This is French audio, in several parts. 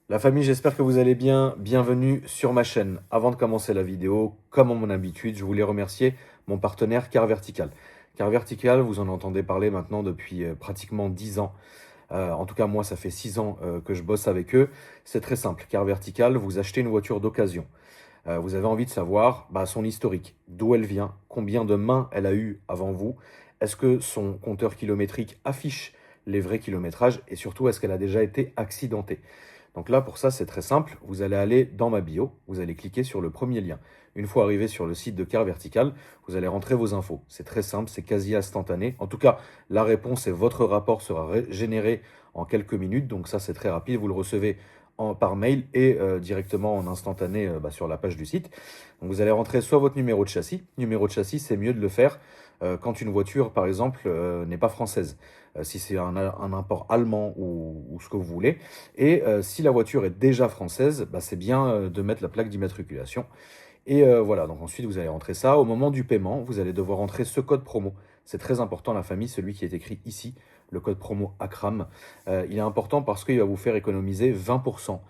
La famille, j'espère que vous allez bien. Bienvenue sur ma chaîne. Avant de commencer la vidéo, comme à mon habitude, je voulais remercier mon partenaire Car Vertical. Car Vertical, vous en entendez parler maintenant depuis pratiquement 10 ans. En tout cas, moi, ça fait 6 ans que je bosse avec eux. C'est très simple. Car Vertical, vous achetez une voiture d'occasion. Vous avez envie de savoir son historique, d'où elle vient, combien de mains elle a eu avant vous, est-ce que son compteur kilométrique affiche les vrais kilométrages et surtout, est-ce qu'elle a déjà été accidentée. Donc là, pour ça, c'est très simple. Vous allez aller dans ma bio, vous allez cliquer sur le premier lien. Une fois arrivé sur le site de Car Vertical, vous allez rentrer vos infos. C'est très simple, c'est quasi instantané. En tout cas, la réponse et votre rapport sera généré en quelques minutes. Donc ça, c'est très rapide. Vous le recevez par mail et directement en instantané sur la page du site. Donc vous allez rentrer soit votre numéro de châssis. Numéro de châssis, c'est mieux de le faire quand une voiture, par exemple, n'est pas française. Si c'est un import allemand ou ce que vous voulez. Et si la voiture est déjà française, c'est bien de mettre la plaque d'immatriculation. Et voilà, donc ensuite vous allez rentrer ça. Au moment du paiement, vous allez devoir rentrer ce code promo. C'est très important, la famille, celui qui est écrit ici, le code promo ACRAM. Il est important parce qu'il va vous faire économiser 20%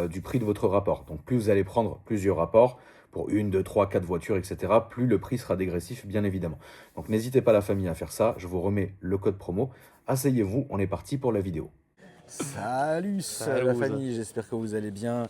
du prix de votre rapport. Donc plus vous allez prendre plusieurs rapports, pour une, deux, trois, quatre voitures, etc., plus le prix sera dégressif, bien évidemment. Donc n'hésitez pas la famille à faire ça. Je vous remets le code promo. Asseyez-vous, on est parti pour la vidéo. Salut la famille, j'espère que vous allez bien.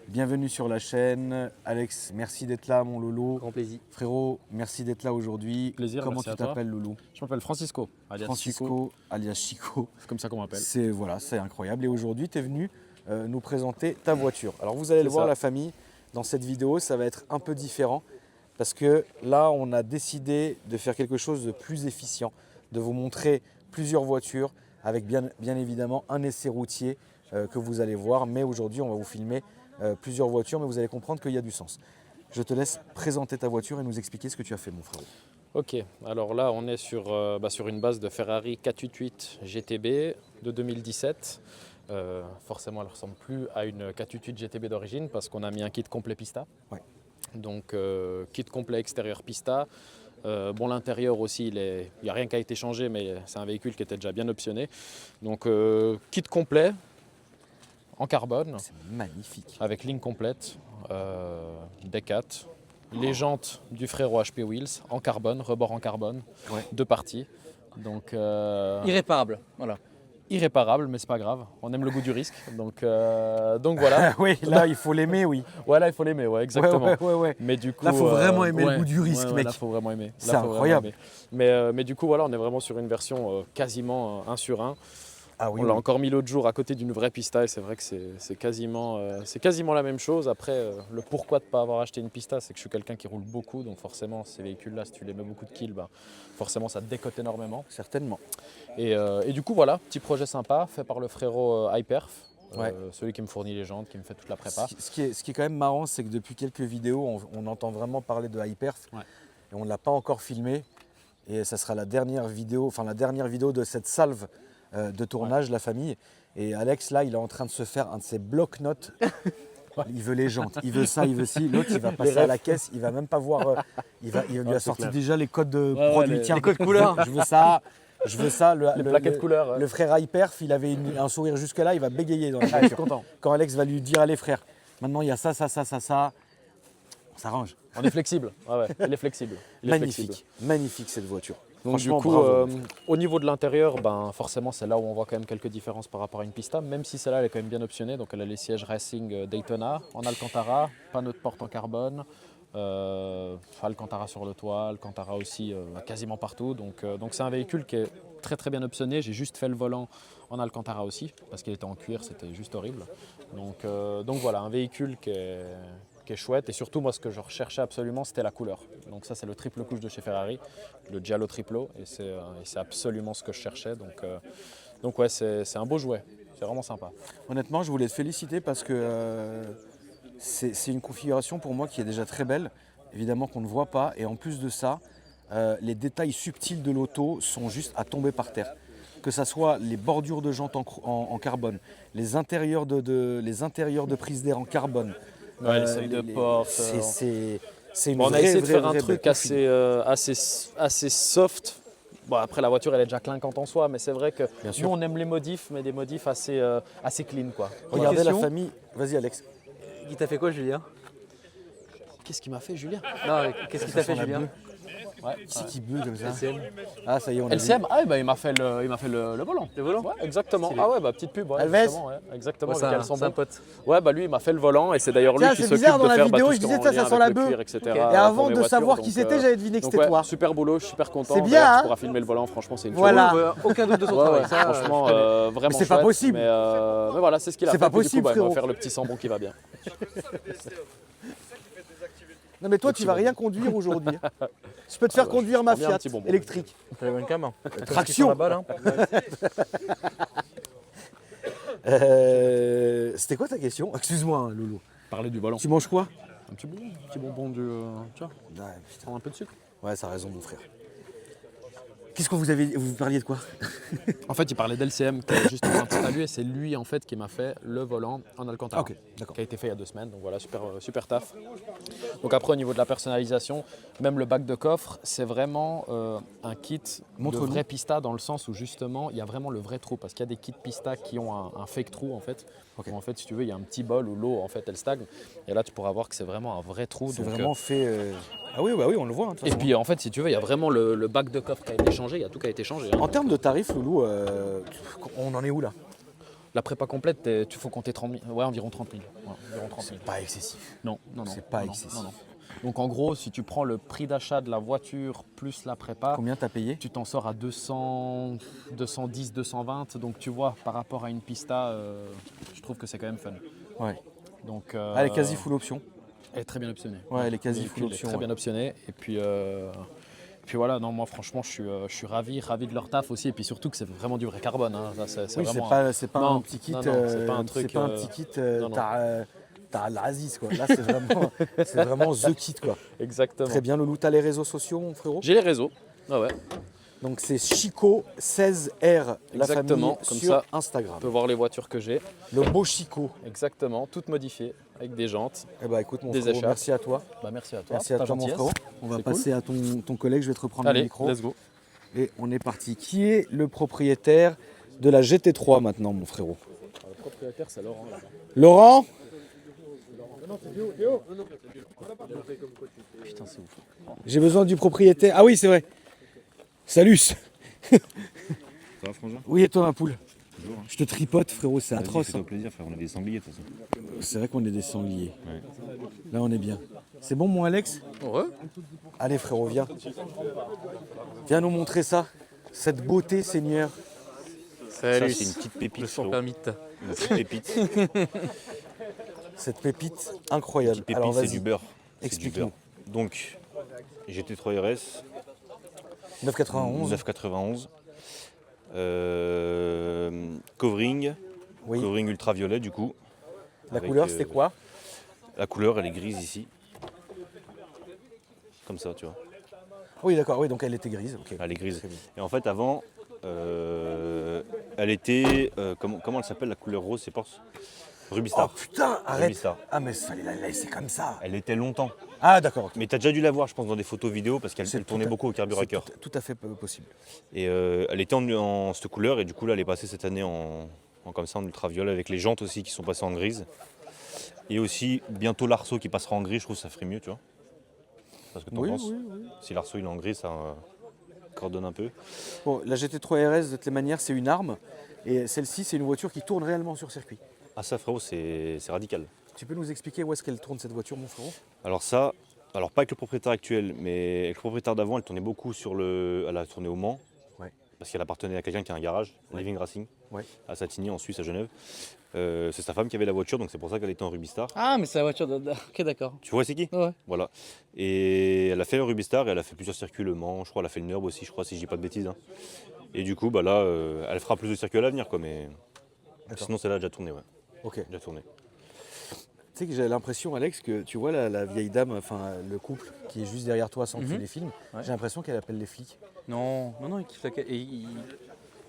Bienvenue sur la chaîne. Alex, merci d'être là mon loulou. Grand plaisir. Frérot, merci d'être là aujourd'hui. Plaisir, Comment merci tu à toi. t'appelles loulou? Je m'appelle Francisco, alias Francisco, Chico. alias Chico. C'est comme ça qu'on m'appelle. C'est incroyable. Et aujourd'hui, tu es venu nous présenter ta voiture. Alors vous allez le C'est voir ça. la famille, dans cette vidéo, ça va être un peu différent. Parce que là, on a décidé de faire quelque chose de plus efficient, de vous montrer plusieurs voitures avec bien évidemment un essai routier que vous allez voir. Mais aujourd'hui, on va vous filmer plusieurs voitures, mais vous allez comprendre qu'il y a du sens. Je te laisse présenter ta voiture et nous expliquer ce que tu as fait, mon frérot. Ok, alors là on est sur une base de Ferrari 488 GTB de 2017. Forcément elle ne ressemble plus à une 488 GTB d'origine parce qu'on a mis un kit complet Pista. Ouais. Donc kit complet extérieur Pista. Bon, l'intérieur aussi, il n'y a rien qui a été changé, mais c'est un véhicule qui était déjà bien optionné. Donc kit complet en carbone. C'est magnifique. Avec ligne complète, D4, les jantes du frérot HP Wheels en carbone, rebord en carbone, Ouais. deux parties. Donc Irréparable, voilà. irréparable, mais c'est pas grave. On aime le goût du risque, donc voilà. Oui, là, il faut l'aimer, oui. Ouais, là il faut l'aimer, ouais, exactement. Ouais. Mais du coup, Là, faut vraiment aimer le ouais, goût du risque, ouais, mec. Là, faut vraiment aimer. C'est Là, faut vraiment incroyable. aimer. Mais du coup, voilà, on est vraiment sur une version quasiment 1 sur 1. Ah oui, On l'a oui. encore mis l'autre jour à côté d'une vraie Pista et c'est vrai que c'est quasiment la même chose. Après, le pourquoi de ne pas avoir acheté une Pista, c'est que je suis quelqu'un qui roule beaucoup, donc forcément ces véhicules-là, si tu les mets beaucoup de kills, forcément ça te décote énormément. Certainement. Et du coup voilà, petit projet sympa fait par le frérot Hyperf, Ouais. celui qui me fournit les jantes, qui me fait toute la prépa. Ce qui est quand même marrant, c'est que depuis quelques vidéos, on entend vraiment parler de Hyperf. Ouais. Et on ne l'a pas encore filmé. Et ça sera la dernière vidéo de cette salve de tournage, la famille. Et Alex, là, il est en train de se faire un de ses bloc-notes. Il veut les jantes, il veut ça, il veut ci. L'autre, il va passer à la caisse, il va même pas voir. Il lui a sorti clair. déjà les codes de Ouais, produits. les Tiens, codes couleurs. Je veux ça. Je veux ça. Les plaquettes couleurs. Le frère Hyperf, il avait un sourire jusque-là, il va bégayer dans la Je suis voiture. content. Quand Alex va lui dire, allez frère, maintenant il y a ça, on s'arrange. On est flexible. Ouais, il est flexible. Il est flexible. Magnifique, magnifique cette voiture. Donc du Franchement, coup, bravo. au niveau de l'intérieur, forcément c'est là où on voit quand même quelques différences par rapport à une Pista, même si celle-là elle est quand même bien optionnée. Donc elle a les sièges Racing Daytona en Alcantara, panneau de porte en carbone, Alcantara sur le toit, Alcantara aussi quasiment partout. Donc c'est un véhicule qui est très très bien optionné. J'ai juste fait le volant en Alcantara aussi, parce qu'il était en cuir, c'était juste horrible. Donc voilà, un véhicule qui est chouette, et surtout moi ce que je recherchais absolument c'était la couleur. Donc ça c'est le triple couche de chez Ferrari, le Giallo Triplo, et c'est absolument ce que je cherchais. Donc ouais, c'est un beau jouet, c'est vraiment sympa. Honnêtement, je voulais te féliciter parce que c'est une configuration pour moi qui est déjà très belle, évidemment qu'on ne voit pas. Et en plus de ça, les détails subtils de l'auto sont juste à tomber par terre. Que ce soit les bordures de jantes en carbone, les intérieurs de prise d'air en carbone. Ouais, les seuils de porte. C'est une On a vraie, essayé de vraie, faire un vraie truc belle config. assez soft, Bon, après, la voiture, elle est déjà clinquante en soi, mais c'est vrai que Bien sûr. nous, on aime les modifs, mais des modifs assez clean, quoi. Regardez la question. famille. Vas-y, Alex. Qui t'a fait quoi, Julien? Qu'est-ce qu'il m'a fait, Julien? Non, mais qu'est-ce qui t'a fait, sent la Julien? bleue. Ouais. C'est qui bleu comme ça. LCM. Ah, ça y est, on a vu. LCM, ah, bah, il m'a fait le volant. Le volant? Ouais, exactement. Stylé. Ah ouais, bah, petite pub. Ouais, Alves. justement, ouais, exactement. Ouais, les c'est cales sont un bons. pote. Ouais, bah lui, il m'a fait le volant et c'est d'ailleurs lui Tiens, qui c'est s'occupe bizarre, de dans la faire vidéo, tout je ce qui est disais, en ça lien sent avec la le bœuf. cuir, etc. Et pour avant mes de savoir voitures, qui donc, c'était, j'avais deviné que donc c'était ouais, toi. super boulot, je suis super content. C'est D'ailleurs, bien, tu hein. pourras filmer le volant, franchement, c'est une Voilà. folie. Aucun doute de son Ouais, travail. ouais, Ça, franchement, je connais. vraiment Mais c'est pas chouette, possible. Mais voilà, c'est ce qu'il a C'est fait. pas Puis du possible, coup, bah, il va frérot. faire le petit sambon qui va bien. Non, mais toi, tu vas rien conduire aujourd'hui. Je peux te faire bah, conduire ma je prends bien un Fiat petit bonbon. électrique. T'as la bonne cam, hein. Traction. La balle, hein. C'était quoi ta question? Excuse-moi, hein, Loulou. Parler du volant. Tu manges quoi? Un petit bonbon du. Tu vois, Ouais, putain. prends un peu de sucre. Ouais, ça a raison, mon frère. Qu'est-ce que vous parliez de quoi? En fait, il parlait d'LCM qui est justement un petit à lui et c'est lui en fait qui m'a fait le volant en Alcantara. Ah, ok, d'accord. Qui a été fait il y a 2 semaines, donc voilà, super taf. Donc après, au niveau de la personnalisation, même le bac de coffre, c'est vraiment un kit de Montre-nous. vrai pista dans le sens où justement, il y a vraiment le vrai trou parce qu'il y a des kits pista qui ont un fake trou en fait. Ok. Où, en fait, si tu veux, il y a un petit bol où l'eau en fait elle stagne. Et là, tu pourras voir que c'est vraiment un vrai trou. C'est donc, vraiment fait. Ah oui, bah oui, on le voit. Hein, de toute Et façon. puis en fait, si tu veux, il y a vraiment le bac de coffre qui a été changé, il y a tout qui a été changé. Hein. En termes de tarifs, Loulou, on en est où là? La prépa complète, il faut compter 30 000, ouais, environ 30 000. Ouais, environ 30 000. Pas excessif. Non, non, non. C'est pas non, non, excessif. non, non. Donc en gros, si tu prends le prix d'achat de la voiture plus la prépa, Combien t'as payé? tu t'en sors à 200, 210, 220. Donc tu vois, par rapport à une pista, je trouve que c'est quand même fun. Ouais. Donc, Elle est quasi full option. Elle est très bien optionnée. Ouais, elle est quasi Le full véhicule est option. très ouais. bien optionné. Et puis voilà, non, moi franchement, je suis ravi de leur taf aussi. Et puis surtout que c'est vraiment du vrai carbone. Hein. Ça, c'est Oui, vraiment c'est pas non, un petit kit. non, non, c'est pas un truc, c'est pas un petit kit. non, non. T'as l'Aziz quoi. Là, c'est vraiment the kit quoi. Exactement. Très bien, Loulou. T'as les réseaux sociaux, mon frérot? J'ai les réseaux. Ah ouais. Donc c'est Chico 16R, la Exactement, famille comme sur ça. Instagram. On peut voir les voitures que j'ai. Le beau Chico. Exactement, toutes modifiées avec des jantes. Eh bah écoute mon Des frérot, échappes. merci à toi. Bah merci à toi. Merci à ta toi mon gentillesse. frérot. On va C'est passer à ton collègue, je vais te reprendre le Allez, micro. let's go. Et on est parti. Qui est le propriétaire de la GT3 maintenant mon frérot? Le propriétaire, c'est Laurent. Là. Laurent? Putain, c'est ouf. J'ai besoin du propriétaire. Ah oui, c'est vrai. Salut. Ça va, Frangin? Oui, et toi, ma poule? Toujours, hein. Je te tripote, frérot, c'est Vas-y, atroce. fais-toi plaisir, frère. On a des sangliers, de toute façon. C'est vrai qu'on est des sangliers. Ouais. Là, on est bien. C'est bon, mon Alex? Ouais. Allez, frérot, viens. Viens nous montrer ça. Cette beauté, Seigneur. Salut. Ça, c'est une petite pépite, Le son frérot. permite. Une petite pépite. Cette pépite incroyable. Petite Alors, pépite, c'est vas-y. du beurre. C'est du Explique-nous. beurre. Donc, GT3 RS, 991. 991. Covering. Oui. Covering ultraviolet, du coup. La Avec, couleur, c'était quoi? La couleur, elle est grise ici. Comme ça, tu vois. Oui, d'accord. Oui, donc elle était grise. Ok. Elle est grise. Très bien. Et en fait, avant, elle était. Comment elle s'appelle, la couleur rose, c'est Porsche? Oh Rubistar. putain, arrête. Rubistar. Ah, mais il fallait la laisser comme ça. Elle était longtemps. Ah, d'accord. ok. Mais tu as déjà dû la voir, je pense, dans des photos vidéo parce qu'elle C'est elle tournait tout à- beaucoup au carburateur. C'est tout à fait possible. Et elle était en cette couleur et du coup là elle est passée cette année en comme ça en ultraviolet avec les jantes aussi qui sont passées en grise. Et aussi bientôt l'arceau qui passera en gris, je trouve que ça ferait mieux, tu vois. Parce que t'en Oui, penses oui, oui. Si l'arceau il est en gris, ça coordonne un peu. Bon, la GT3 RS, de toutes les manières, c'est une arme. Et celle-ci, c'est une voiture qui tourne réellement sur circuit. Ah ça frérot, c'est radical. Tu peux nous expliquer où est-ce qu'elle tourne cette voiture, mon frérot? Alors ça, alors pas avec le propriétaire actuel, mais avec le propriétaire d'avant, elle tournait beaucoup elle a tourné au Mans. Ouais. Parce qu'elle appartenait à quelqu'un qui a un garage, Living Racing, Ouais. à Satigny en Suisse, à Genève. C'est sa femme qui avait la voiture, donc c'est pour ça qu'elle était en Rubistar. Ah, mais c'est la voiture de. Ok, d'accord. Tu vois c'est qui? Ouais. Voilà. Et elle a fait le Rubistar et elle a fait plusieurs circuits Le Mans, je crois elle a fait le Nürb aussi, je crois, si je dis pas de bêtises. Hein. Et du coup, bah là, elle fera plus de circuits à l'avenir, quoi, mais D'accord. sinon celle-là a déjà tourné, ouais. Ok. Déjà tourné. Tu sais que j'ai l'impression, Alex, que tu vois la vieille dame, enfin le couple qui est juste derrière toi sans que tu Mhm. les filmes, Ouais. j'ai l'impression qu'elle appelle les flics. Non, non, ils kiffent la.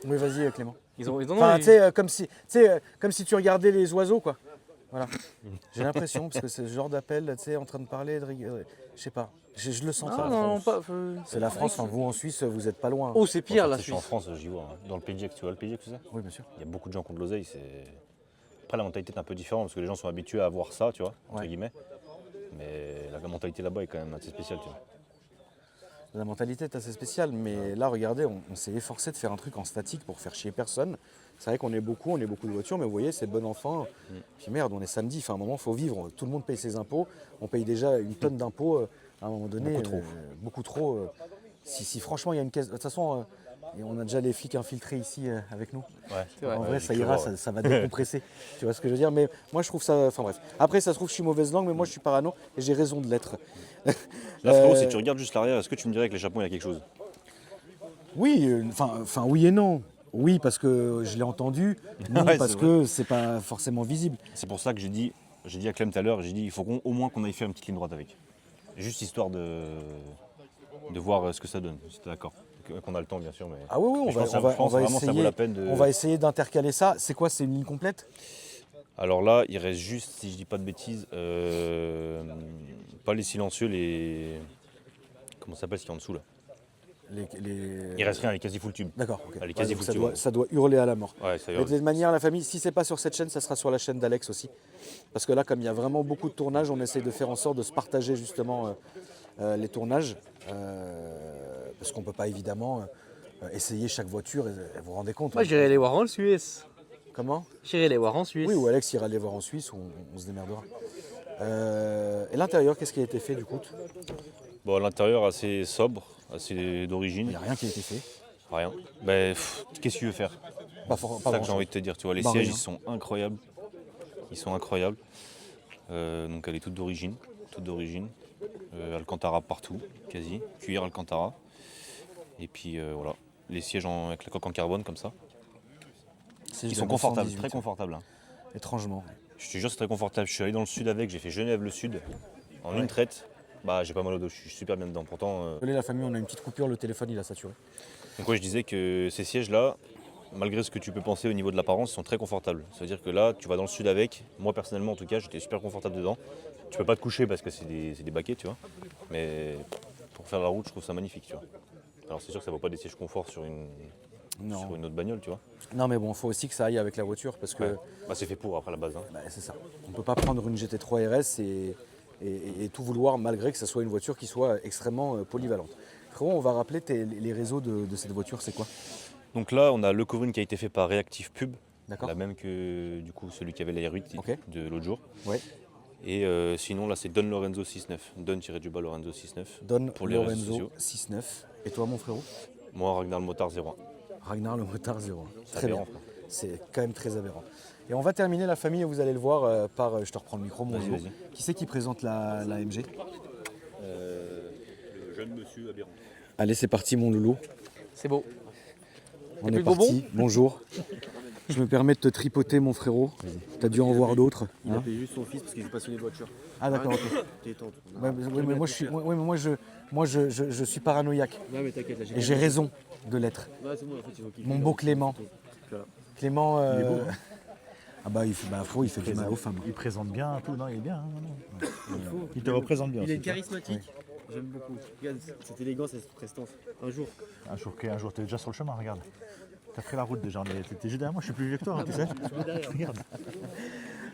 Oui, vas-y, Clément. Ils ont. Enfin, tu sais, comme si tu regardais les oiseaux, quoi. Voilà. J'ai l'impression, parce que c'est ce genre d'appel, tu sais, en train de parler, je sais pas. Je le sens. Ah ça. non, pas. C'est la France, enfin, vous en Suisse, vous n'êtes pas loin. Oh, c'est pire Quand la je suis en Suisse. France, j'y vois. Hein. Dans le PGX, tu vois le PGX, tu sais. Oui, bien sûr. Il y a beaucoup de gens qui ont de l'oseille. Après, la mentalité est un peu différente parce que les gens sont habitués à voir ça, tu vois, entre Ouais. guillemets. Mais la mentalité là-bas est quand même assez spéciale, tu vois. La mentalité est assez spéciale, mais là, regardez, on s'est efforcé de faire un truc en statique pour faire chier personne. C'est vrai qu'on est beaucoup de voitures, mais vous voyez, c'est bon enfant. Puis merde, on est samedi, enfin, à un moment, il faut vivre. Tout le monde paye ses impôts. On paye déjà une tonne d'impôts à un moment donné. Beaucoup trop. Beaucoup trop. Si franchement, il y a une caisse. De toute façon, et on a déjà les flics infiltrés ici avec nous. Ouais, C'est vrai. En vrai, j'ai ça cru ira, voir, ouais. ça va décompresser. Tu vois ce que je veux dire? Mais moi, je trouve ça. Enfin bref. Après, ça se trouve, je suis mauvaise langue, mais moi, je suis parano et j'ai raison de l'être. Là, frérot, si tu regardes juste l'arrière, est-ce que tu me dirais que les Japon, il y a quelque chose? Oui, enfin oui et non. Oui, parce que je l'ai entendu. Non, Ouais, parce c'est que c'est pas forcément visible. C'est pour ça que j'ai dit à Clem tout à l'heure, j'ai dit il faut au moins qu'on aille faire une petite ligne droite avec. Juste histoire de voir ce que ça donne, si t'es d'accord. Qu'on a le temps, bien sûr. Mais Ah oui, mais je pense vraiment que ça vaut la peine de. on va essayer d'intercaler ça. C'est quoi? C'est une ligne complète? Alors là, il reste juste, si je dis pas de bêtises, pas les silencieux, les. Comment ça s'appelle ce qui est en dessous là? Il reste rien, elle est quasi full tube. D'accord, ok. Elle est quasi donc foutue, ça doit hurler à la mort. Ouais, ça y Mais est. de toute manière, la famille, si c'est pas sur cette chaîne, ça sera sur la chaîne d'Alex aussi. Parce que là, comme il y a vraiment beaucoup de tournages, on essaye de faire en sorte de se partager justement les tournages. Parce qu'on ne peut pas évidemment essayer chaque voiture. Et vous vous rendez compte? Moi, j'irai les voir en Suisse. Comment? J'irai les voir en Suisse. Oui, ou Alex ira les voir en Suisse, on se démerdera. Et l'intérieur, qu'est-ce qui a été fait du coup? Bon, à l'intérieur, assez sobre, assez Il d'origine. n'y a rien qui a été fait. Rien. Ben, qu'est-ce que tu veux faire? Pas C'est ça que j'ai grand-chose. envie de te dire. Tu vois, les Bah, sièges, rien. ils sont incroyables. Ils sont incroyables. Donc elle est toute d'origine. Toute d'origine. Alcantara partout, quasi. Cuir Alcantara. Et puis voilà. Les sièges avec la coque en carbone comme ça. Ils sont confortables, très confortables. Hein. Étrangement. Je te jure, c'est très confortable. Je suis allé dans le sud avec, j'ai fait Genève le sud en une traite. Bah, j'ai pas mal au dos, je suis super bien dedans. Pourtant, Désolé la famille, on a une petite coupure, le téléphone il a saturé. donc ouais, je disais que ces sièges-là, malgré ce que tu peux penser au niveau de l'apparence, ils sont très confortables. C'est-à-dire que là, tu vas dans le sud avec. Moi personnellement, en tout cas, j'étais super confortable dedans. Tu peux pas te coucher parce que c'est des baquets, tu vois. Mais pour faire la route, je trouve ça magnifique, tu vois. Alors c'est sûr que ça vaut pas des sièges confort sur une autre bagnole, tu vois. Non mais bon, il faut aussi que ça aille avec la voiture parce que Ouais. Bah, c'est fait pour après la base. Hein. bah, c'est ça. On ne peut pas prendre une GT3 RS et tout vouloir malgré que ce soit une voiture qui soit extrêmement polyvalente. Frérot, on va rappeler les réseaux de cette voiture, c'est quoi? Donc là, on a le covering qui a été fait par Reactive Pub, D'accord. la même que du coup celui qui avait la R8 Ok. de l'autre jour. Ouais. Et sinon là c'est Don Lorenzo 69, Don-du-bas Lorenzo 69. Don Pour les réseaux Lorenzo sociaux. 69. Et toi mon frérot? Moi Ragnar le motard 01. Ragnar le motard 01. C'est Très bien. aberrant, frère. C'est quand même très aberrant. Et on va terminer la famille, vous allez le voir par, je te reprends le micro, mon Vas-y, Lolo. vas-y. Qui c'est qui présente la MG? Le jeune monsieur aberrant. Allez, c'est parti mon loulou. C'est beau. On plus est de bonbons parti. Bonjour. Je me permets de te tripoter mon frérot. T'as dû en voir d'autres. Il hein. a payé juste son fils parce qu'il est passionné de voiture. Ah d'accord, ok. Détente. Ouais, mais moi, je suis paranoïaque. Ouais, mais t'inquiète, là, Et j'ai raison de l'être. Ouais, c'est bon, en fait, il faut qu'il Mon fasse beau un Clément. petit peu. Clément. Il est beau, hein. Ah bah, il fait du mal aux femmes. Il présente bien, tout, non, il est bien. Hein, non. Il te représente bien. Il est aussi, charismatique. J'aime beaucoup. Regarde, cette élégance et cette prestance. Un jour. Un jour, t'es déjà sur le chemin, regarde. T'as pris la route déjà, mais t'es juste derrière moi, je suis plus vieux que toi, hein, tu sais. Regarde.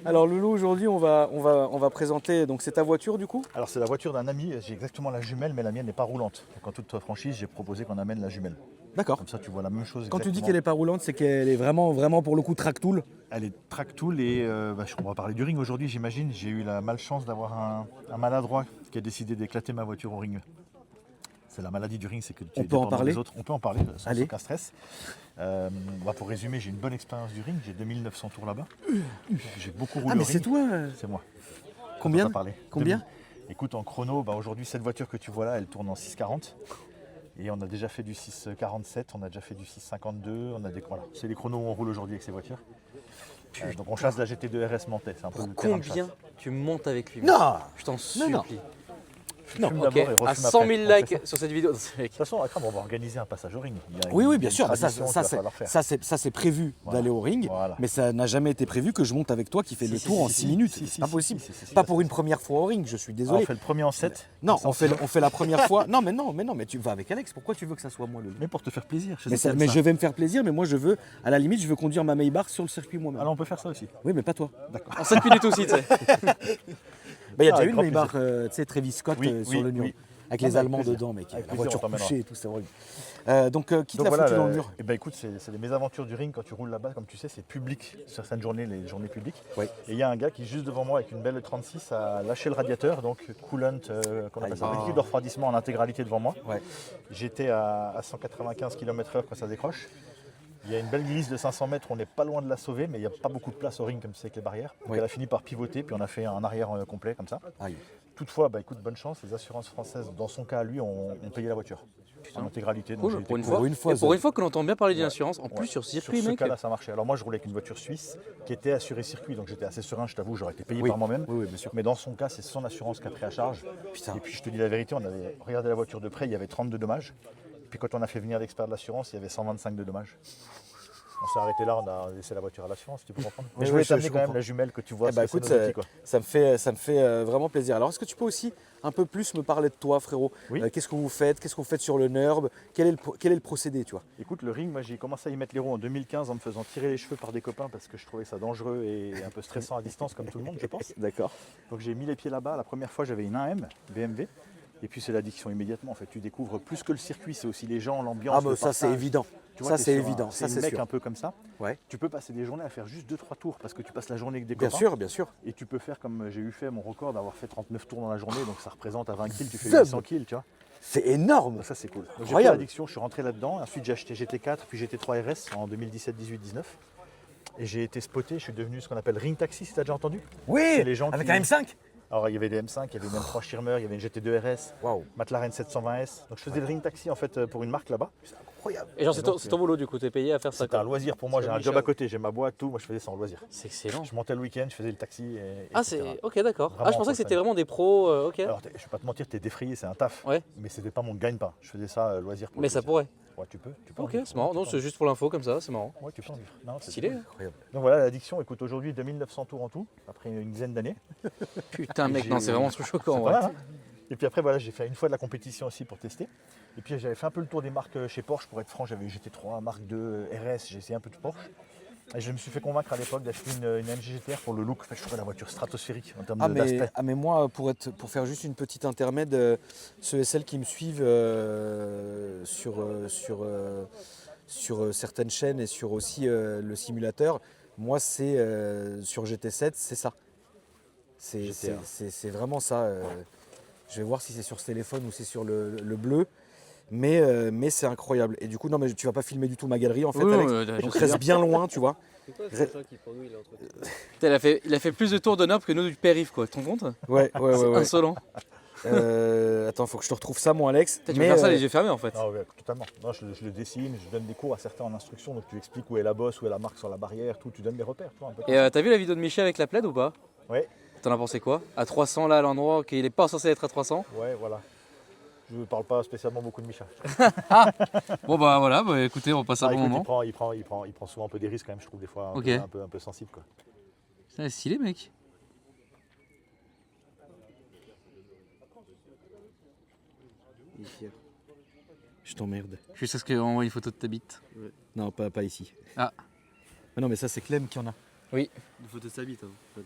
Alors Loulou, aujourd'hui on va présenter, donc c'est ta voiture du coup? Alors c'est la voiture d'un ami, j'ai exactement la jumelle, mais la mienne n'est pas roulante. Donc en toute franchise, j'ai proposé qu'on amène la jumelle. D'accord. Comme ça, tu vois la même chose. Quand tu dis exactement. qu'elle est pas roulante, c'est qu'elle est vraiment pour le coup track tool. Elle est track tool et on va parler du ring aujourd'hui, j'imagine. J'ai eu la malchance d'avoir un maladroit qui a décidé d'éclater ma voiture au ring. C'est la maladie du ring, c'est que tu On es peut en dépendant parler des autres. On peut en parler sans Allez. aucun stress. Pour résumer, j'ai une bonne expérience du ring. J'ai 2900 tours là-bas. J'ai beaucoup roulé Ah mais au c'est ring. toi C'est moi. Combien On va pas parler. Combien 2000. Écoute, en chrono, aujourd'hui, cette voiture que tu vois là, elle tourne en 6,40. Et on a déjà fait du 6,47, on a déjà fait du 6,52. Voilà. C'est les chronos où on roule aujourd'hui avec ces voitures. Donc on chasse la GT2 RS Mantais. C'est un peu Pour le terrain de combien chasse. tu montes avec lui? Non Je t'en Non, non. supplie. Non. Fume Ok, d'abord et à refume 100 après. 000 On fait likes ça. sur cette vidéo. De toute façon, Akram, on va organiser un passage au ring. Oui, Il y a bien une sûr. Ça, tradition qu'il va falloir faire. ça, c'est prévu Voilà. d'aller au ring, Voilà. mais ça n'a jamais été prévu que je monte avec toi qui fait le Si, tour en si, 6 si, minutes. si, C'est si, pas si, possible. si, si, Pas ça, pour c'est- une première fois au ring, je suis Alors, désolé. on fait le premier en 7. Non, on fait la première fois. Non, mais tu vas avec Alex. Pourquoi tu veux que ça soit moi le Mais pour te faire plaisir. mais je vais me faire plaisir, mais moi je veux, à la limite, je veux conduire ma Maybach sur le circuit moi-même. Alors on peut faire ça aussi. Oui, mais pas toi. En 7 minutes aussi, tu sais. Bah, il y a Ah, déjà avec une grand Maybach, tu sais, Travis Scott Oui, sur oui, le Nürburgring. oui. Avec Non, les mais avec Allemands plaisir. dedans, mec. Avec La plaisir, voiture on t'emmènera. couchée et tout, c'est horrible. Donc, quitte Donc la voilà, foutu dans le mur. et ben écoute, c'est des mésaventures du ring quand tu roules là-bas, comme tu sais, c'est public sur certaines journées, les journées publiques. Ouais. Et il y a un gars qui juste devant moi avec une belle 36 a lâché le radiateur, donc coolant, qu'on appelle ça, liquide de refroidissement en intégralité devant moi. Ouais. J'étais à 195 km/h quand ça décroche. Il y a une belle glisse de 500 mètres, on n'est pas loin de la sauver, mais il n'y a pas beaucoup de place au ring comme tu sais avec les barrières. Donc Ouais. elle a fini par pivoter, puis on a fait un arrière complet comme ça. Aïe. Toutefois, bah, écoute, bonne chance, les assurances françaises, dans son cas, lui, ont payé la voiture. En intégralité. Donc j'ai Cool, été pour une cool. fois. Pour une fois, Et pour ça. une fois que l'on entend bien parler d'une Ouais. assurance, en plus Ouais. sur Sur circuit, ce mec. cas-là, ça marchait. Alors moi, je roulais avec une voiture suisse qui était assurée circuit, donc j'étais assez serein, je t'avoue, j'aurais été payé Oui. par moi-même. Oui, bien sûr. Mais dans son cas, c'est son assurance qui a pris à charge. Putain. Et puis je te dis la vérité, on avait regardé la voiture de près, il y avait 32 dommages. Puis quand on a fait venir l'expert de l'assurance, il y avait 125 de dommages. On s'est arrêté là, on a laissé la voiture à l'assurance, tu peux comprendre. Mais Oui, je voulais oui, t'amener je quand même comprends. la jumelle que tu vois. Eh ben, c'est écoute, nos outils, quoi. ça me fait vraiment plaisir. Alors, est-ce que tu peux aussi un peu plus me parler de toi, frérot? Oui. Qu'est-ce que vous faites? Qu'est-ce que vous faites sur le NURB? Quel est le procédé, tu vois? Écoute, le ring, moi j'ai commencé à y mettre les roues en 2015 en me faisant tirer les cheveux par des copains parce que je trouvais ça dangereux et un peu stressant à distance comme tout le monde, je pense. D'accord. Donc j'ai mis les pieds là-bas. La première fois, j'avais une 1M BMW. Et puis c'est l'addiction immédiatement. En fait, tu découvres plus que le circuit, c'est aussi les gens, l'ambiance. Ah, bah le ça, c'est partage. évident. Tu vois, Ça, t'es c'est sur un- évident. Ça, C'est c'est un mec sûr. un peu comme ça. Ouais. Tu peux passer des journées à faire juste 2-3 tours parce que tu passes la journée avec des Bien copains. sûr, bien sûr. Et tu peux faire comme j'ai eu fait mon record d'avoir fait 39 tours dans la journée. Donc ça représente à 20 kills, tu fais Zeb. 800 kills, tu vois. C'est énorme. Donc ça c'est cool. Donc, j'ai fait Incroyable. l'addiction, je suis rentré là-dedans. Ensuite j'ai acheté GT4 puis GT3 RS en 2017, 18, 19. Et j'ai été spoté, je suis devenu ce qu'on appelle Ring Taxi, si tu as déjà entendu. Oui, C'est les gens avec qui- un M5. Alors il y avait des M5, il y avait une M3 Schirmer, il y avait une GT2 RS, Waouh. McLaren 720S. Donc je faisais le Ring Taxi en fait pour une marque là-bas. Incroyable. Et genre, Et donc, c'est ton boulot du coup, t'es payé à faire ça. C'était un Quoi. loisir pour moi, j'ai un job à côté, j'ai ma boîte, tout. Moi je faisais ça en loisir. C'est excellent. Je montais le week-end, je faisais le taxi. Ah, etc. c'est. Ok, d'accord. Vraiment Ah, je pensais que pour c'était ça. vraiment des pros. Ok. Alors je vais pas te mentir, t'es défrayé, c'est un taf. Ouais. Mais c'était pas mon gagne-pain. Je faisais ça loisir pour Mais le ça plaisir. pourrait. Ouais, tu peux en Ok, vivre. c'est marrant. Ouais, Non, tu peux c'est en juste pour l'info comme ça, c'est marrant. vivre. Ouais, tu peux en vivre. Non, c'est Stylé. cool. hein. Incroyable. Donc voilà, l'addiction, écoute, aujourd'hui 2900 tours en tout, après une dizaine d'années. Putain, mec, non, c'est vraiment trop choquant. C'est en pas vrai. mal, hein. Et puis après, voilà, j'ai fait une fois de la compétition aussi pour tester. Et puis j'avais fait un peu le tour des marques chez Porsche, pour être franc, j'avais eu GT3, Mark II, RS, j'ai essayé un peu de Porsche. Et je me suis fait convaincre à l'époque d'acheter une MG GTR pour le look. En fait, je trouvais la voiture stratosphérique en termes d'aspect. Mais moi, pour faire juste une petite intermède, ceux et celles qui me suivent sur certaines chaînes et sur aussi le simulateur, moi, c'est sur GT7, c'est ça. GTR. C'est vraiment ça. Je vais voir si c'est sur ce téléphone ou c'est sur le bleu. Mais c'est incroyable. Et du coup, non, mais tu vas pas filmer du tout ma galerie en fait, Oui, Alex. je Donc sais reste bien loin, tu vois. Putain, il a fait plus de tours de Nord que nous du périph', quoi. Tu te rends compte? Ouais, ouais, C'est ouais. insolent. Attends, faut que je te retrouve ça, mon Alex. Putain, tu peux faire ça les yeux fermés en fait. Ah ouais, totalement. Non, je le dessine, je donne des cours à certains en instruction, donc tu expliques où est la bosse, où est la marque sur la barrière, tout, tu donnes des repères, toi, un peu. Et t'as vu la vidéo de Michel avec la plaid ou pas? Ouais, T'en as pensé quoi? À 300 là, à l'endroit qu'il est pas censé être à 300? ouais, voilà. Je ne parle pas spécialement beaucoup de Micha. Bon bah voilà, bah écoutez, on passe un Ah, bon écoute, moment. il prend souvent un peu des risques quand même, je trouve des fois Ok. un peu sensible, quoi. C'est stylé, mec. Je t'emmerde. Je sais ce qu'on envoie une photo de ta bite. Non, pas ici. Ah. Mais non, mais ça, c'est Clem qui en a. Oui. Une photo de sa bite. Hein.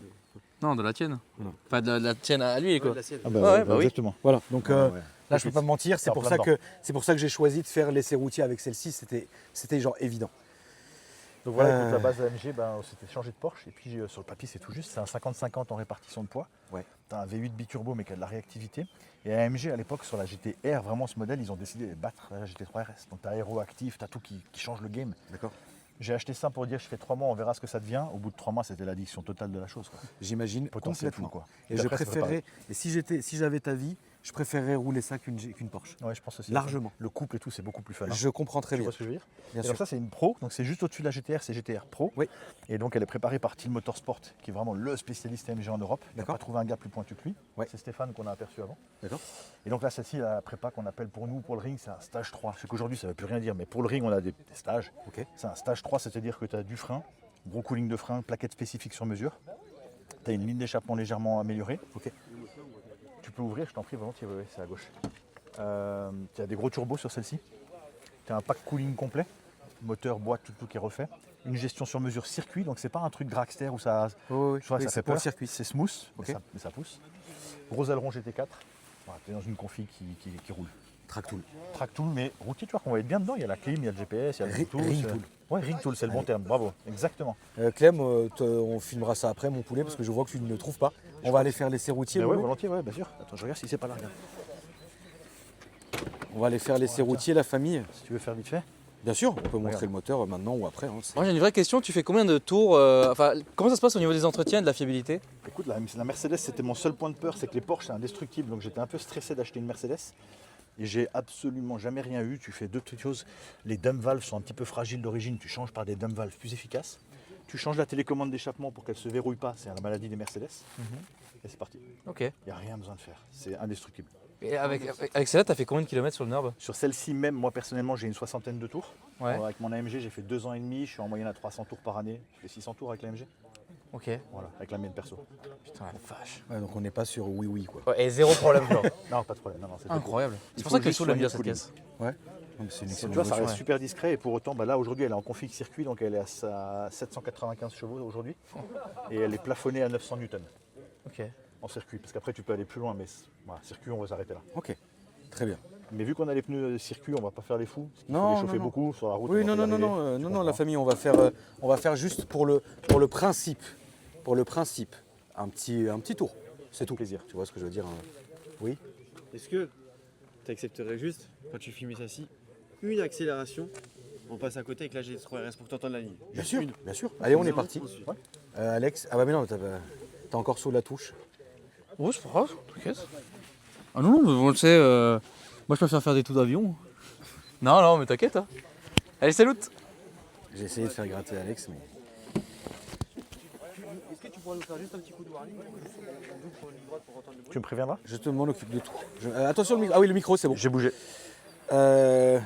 Non, de la tienne. Voilà. Enfin, de la tienne à lui, quoi. La sienne. Ah Ouais, bah oui. exactement. Voilà, donc Ouais, ouais. là, je peux pas me mentir, c'est en pour, plein ça dedans. que, c'est pour ça que j'ai choisi de faire l'essai routier avec celle-ci, c'était genre évident. Donc voilà, Euh. écoute, la base AMG, ben, c'était changé de Porsche. Et puis sur le papier, c'est tout juste. C'est un 50-50 en répartition de poids. Ouais. Tu as un V8 biturbo, mais qui a de la réactivité. Et AMG, à l'époque, sur la GT-R, vraiment ce modèle, ils ont décidé de battre la GT3 RS. Donc tu as aéroactif, tu as tout qui change le game. D'accord. J'ai acheté ça pour dire je fais 3 mois, on verra ce que ça devient. Au bout de 3 mois, c'était l'addiction totale de la chose, quoi. J'imagine Potentiel complètement. fou, quoi. Et Puis je après, ça préférerais, et si j'avais ta vie, je préférerais rouler ça qu'une Porsche. Ouais, je pense aussi. Largement. Le couple et tout, c'est beaucoup plus fun. Je comprends très Tu bien. vois ce que je veux dire? Bien Et sûr. donc ça, c'est une Pro, donc c'est juste au-dessus de la GTR, c'est GTR Pro. Oui. Et donc elle est préparée par Teal Motorsport, qui est vraiment le spécialiste AMG en Europe. On n'a D'accord. pas trouvé un gars plus pointu que lui. Ouais. C'est Stéphane qu'on a aperçu avant. D'accord. Et donc là, celle-ci, la prépa qu'on appelle pour nous, pour le ring, c'est un stage 3. Je sais qu'aujourd'hui, ça ne veut plus rien dire, mais pour le ring, on a des stages. Ok. C'est un stage 3, c'est-à-dire que tu as du frein, gros cooling de frein, plaquette spécifique sur mesure. Tu as une ligne d'échappement légèrement améliorée. Ok. Tu peux ouvrir, je t'en prie, volontiers, oui, c'est à gauche. Tu as des gros turbos sur celle-ci. Tu as un pack cooling complet, moteur, boîte, tout qui est refait. Une gestion sur mesure circuit, donc c'est pas un truc dragster où ça, Oui, tu vois, oui, ça c'est fait pour le peur. circuit. C'est smooth, Ok. mais ça pousse. Gros aileron GT4. Voilà, tu es dans une config qui roule. Track tool. Track tool, mais routier, tu vois qu'on va être bien dedans. Il y a la clim, il y a le GPS, il y a le Bluetooth. Ring tool. Ouais, ring tool, c'est le bon terme, bravo, exactement. Clem, on filmera ça après, mon poulet, parce que je vois que tu ne le trouves pas. On va aller faire l'essai routier. Mais ouais, Lolo. volontiers, ouais, bien sûr. Attends, je regarde si c'est pas là, regarde. On va aller faire l'essai routier, la famille. Si tu veux faire vite fait. Bien sûr, on peut montrer Regarde. le moteur maintenant ou après. Hein, c'est- Moi j'ai une vraie question, tu fais combien de tours enfin, comment ça se passe au niveau des entretiens et de la fiabilité? Écoute, la Mercedes, c'était mon seul point de peur, c'est que les Porsche, c'est indestructible. Donc j'étais un peu stressé d'acheter une Mercedes. Et j'ai absolument jamais rien eu. Tu fais deux petites choses. Les dump valves sont un petit peu fragiles d'origine. Tu changes par des dump valves plus efficaces. Tu changes la télécommande d'échappement pour qu'elle ne se verrouille pas. C'est la maladie des Mercedes. Et c'est parti. Ok. Il n'y a rien besoin de faire. C'est indestructible. Et avec celle-là, t'as fait combien de kilomètres sur le NURB? Sur celle-ci même, moi personnellement, j'ai une 60aine de tours. Ouais. Avec mon AMG, j'ai fait 2 ans et demi. Je suis en moyenne à 300 tours par année. Je fais 600 tours avec l'AMG. Ok. Voilà, avec la mienne perso. Putain la vache. Ouais, donc on n'est pas sur oui quoi. Ouais, et zéro problème genre. Non, pas de problème. Non, non, c'était Incroyable. Il C'est pour faut ça que les juste sous l'aiment bien soigner cette le caisse. Ouais. Donc c'est une Tu excellente vois, ça voiture. reste super discret et pour autant, bah là aujourd'hui, elle est en config circuit, donc elle est à 795 chevaux aujourd'hui et elle est plafonnée à 900 newtons Ok. en circuit. Parce qu'après, tu peux aller plus loin, mais voilà, circuit, on va s'arrêter là. Ok, très bien. Mais vu qu'on a les pneus circuit, on va pas faire les fous. Parce qu'il Non, faut les chauffer non. beaucoup sur la route. Oui, on non, va non, pas y non, arriver. non, Tu non, la comprends. famille, on va faire juste pour le principe. Pour le principe, un petit tour. C'est tout. Plaisir. Tu vois ce que je veux dire hein. Oui. Est-ce que tu accepterais juste, quand tu filmais ça ci, une accélération, on passe à côté avec la GT3RS pour que tu entends la ligne? Bien Juste sûr, une. bien sûr. Allez, on est Zéro, parti. ensuite. Alex, ah bah mais non, t'as encore sous la touche. Ouais, c'est pas grave, t'inquiète. Ah non, non, mais on le sait, moi je préfère faire des tours d'avion. Non, non, mais t'inquiète. Hein. Allez, salut. J'ai essayé de faire gratter Alex, mais. Est-ce que tu pourrais nous faire juste un petit coup de warning pour entendre le bruit? Tu me préviendras? Je te m'en occupe de tout. Attention, le micro. Ah oui, le micro, c'est bon. J'ai bougé. Euh,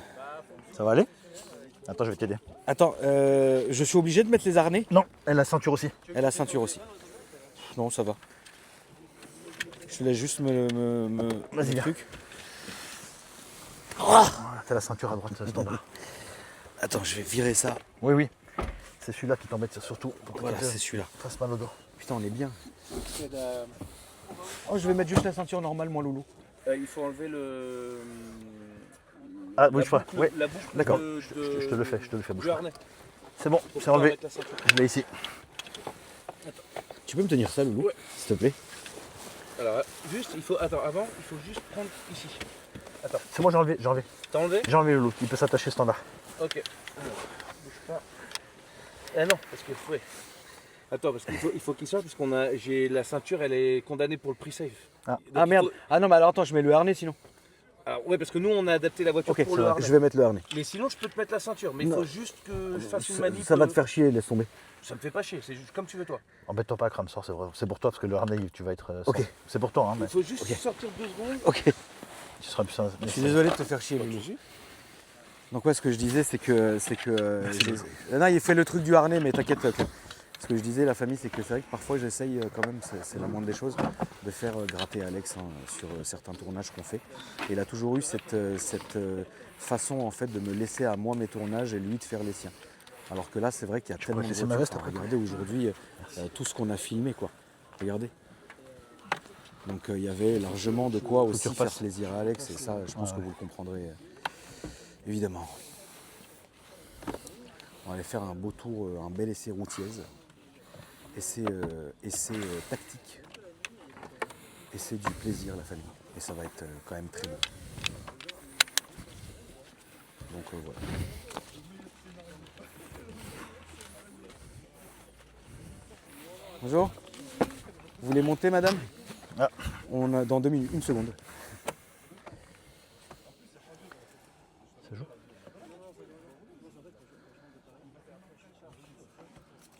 Ça va aller? Attends, je vais t'aider. Attends, je suis obligé de mettre les harnais. Non, elle a la ceinture aussi. Et la ceinture aussi. Non, ça va. Je te laisse juste Vas-y, le viens. truc. Voilà, t'as la ceinture à droite standard. Attends, je vais virer ça. Oui, oui. C'est celui-là qui t'embête surtout. Pour que Voilà, tu te c'est celui-là. fasses mal au dos. Putain, on est bien. Oh, je vais mettre juste la ceinture normale, moi, Loulou. Il faut enlever le. Ah, oui, je vois. Oui, La boucle d'accord. de- Je te le fais, bouge du pas. harnais. C'est bon, Pour c'est pouvoir enlevé. mettre la ceinture. Je l'ai ici. Tu peux me tenir ça, Loulou, Ouais. s'il te plaît? Alors, juste, il faut. Attends, avant, il faut juste prendre ici. C'est moi, j'ai enlevé. T'as enlevé? J'ai enlevé le look. Il peut s'attacher standard. Ok. Alors, bouge pas. Ah non, parce que. Ouais. Attends, parce qu'il faut qu'il sorte, parce qu'on a. J'ai la ceinture, elle est condamnée pour le pre-safe. Ah. Donc, Ah il merde. faut- Ah non, mais alors attends, je mets le harnais sinon. Alors, ouais, parce que nous, on a adapté la voiture Ok, pour le harnais. je vais mettre le harnais. Mais sinon, je peux te mettre la ceinture. Mais il Non. faut juste que je fasse une manip. Ça va te faire chier, laisse tomber. Ça me fait pas chier, c'est juste comme tu veux, toi. Embête-toi pas, Kram, sors, c'est vrai. C'est pour toi parce que le harnais, tu vas être. Ok. C'est pour toi, hein, mais Il faut juste Ok. sortir 2 secondes. Ok. tu seras plus. Je suis désolé de te faire chier, Loulou. Donc ouais, ce que je disais, c'est que non, il fait le truc du harnais, mais t'inquiète. Ce que je disais, la famille, c'est que c'est vrai que parfois j'essaye quand même, c'est la moindre des choses, de faire gratter Alex hein, sur certains tournages qu'on fait. Et il a toujours eu cette façon en fait de me laisser à moi mes tournages et lui de faire les siens. Alors que là, c'est vrai qu'il y a tellement de laisser ma voitures. veste Enfin, après, regardez aujourd'hui tout ce qu'on a filmé, quoi. Regardez. Donc il y avait largement de quoi aussi faire repasses. plaisir à Alex et ça, je pense que vous le comprendrez évidemment. On va aller faire un beau tour, un bel essai routier, essai tactique, essai du plaisir la famille. Et ça va être quand même très beau. Donc voilà. Bonjour. Vous voulez monter, madame? Ah. On a dans 2 minutes, 1 seconde.